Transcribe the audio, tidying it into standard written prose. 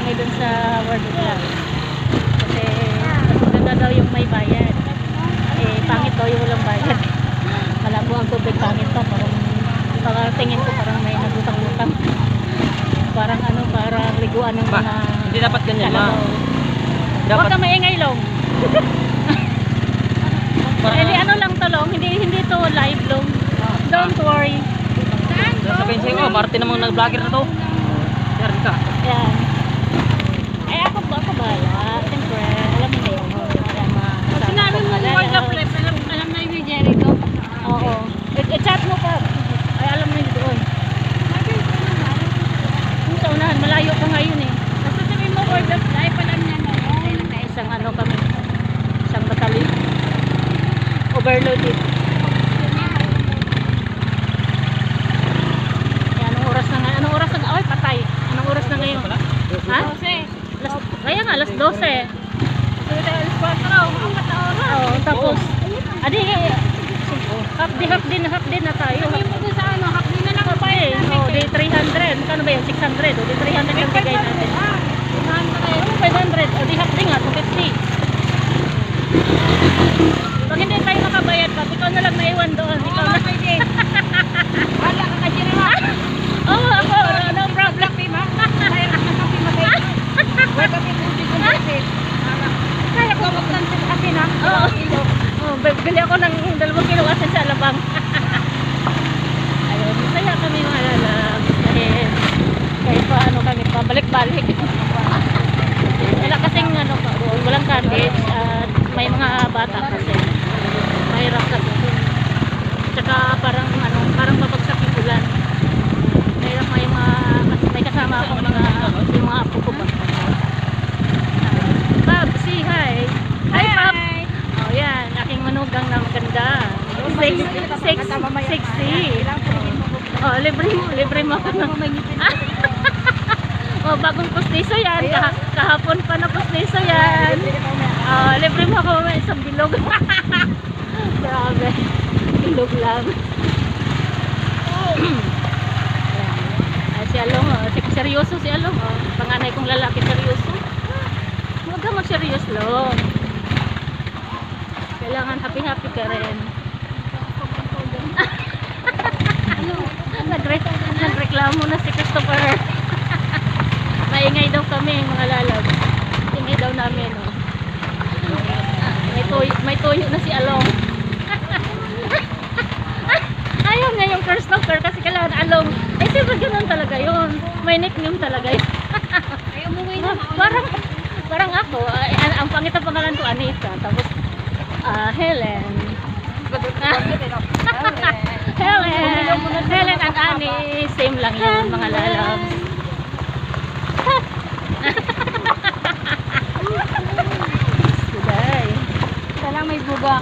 kami dun sa World Club. Kasi mas maganda daw yung may bayad. Eh, pangit daw yung walang bayad. Malabo ang tubig, pangit to. Parang tingin ko parang may nagutang-utang. Parang ano, parang liguan ng mga... Hindi dapat ganyan, ma. Huwag ka maingay, Long. Hindi ano lang to, Long. Hindi to live, Long. Don't worry. Sabihin sa'yo, Martin namang nag-vlogger na to. Yan ka. Yan. Eh, ako bahala. Siyempre, alam mo na yun. Sinabi mo word of life, alam na yung Jericho. Oo. I-chat mo pa. Ay, alam na yun doon. Kung sa unahan, malayo pa ngayon eh. Basta sabihin mo word of life, alam niya na. Isang ano kami. Isang batali. Overloaded. Eh, anong oras na ngayon? Anong oras na? Ay, patay. Anong oras na ngayon? Ha? 12. Kaya nga, alas 12. So, alas 4 raw. Ang kataoras. Oo, tapos, adi, half-day na tayo. Sabihin mo dun sa ano, hapdi na lang. Pa eh, oh, di 300. Kano ba yan? 600. O, di 300 lang bigay natin. 500. O, di half-day nga, 250. Pag hindi tayo makabayad pa, ikaw na lang naiwan doon. Ikaw na. Pwede. Wala ka kasi naman. Oo, ako. No problem. Kaya ka ng kape magay. Wala kape tubig ko kasi. Kaya ko magtansin kasi na. Oo. Oh, bili ako ng 2 kilo asin sa Alabang. Ayun, masaya kami mga lalab. Dahil kahit pa ano kami, pabalik-balik. Wala kasing ano, walang cottage at may mga bata kasi. Mahirap kasi. Tsaka parang ano, parang mabagsak yung ulan. Mahirap may kasama akong yung mga apo ko ba. Pab, say hi. Hi, Pab. Oh, yan. Aking manugang na maganda. Sexy. Oh, libre mo ako ng... Oh, bagong pustiso yan. Kahapon pa na pustiso yan. Oh, libre mo ako may isang bilog. Grabe. Bilog lang. Ay, si Along, oh. Seryoso si Along, oh. Panganay kong lalaki, seryoso. Huwag ka mag-serious, Long. Kailangan happy-happy ka rin. Nagreklamo na si Christopher. Maingay daw kami, mga lalab. Ingay daw namin, oh. May tuyo na si Along. Ayaw nga yung Christopher kasi kailangan Along. Eh, siyempre ganun talaga yun. May nickname talaga yun. Ay, umuwi na. Parang ako, ang pangit ang pangalan ko, Anita. Tapos, Helen. Helen and Annie, same lang yun, mga lalabs. Salang may buga.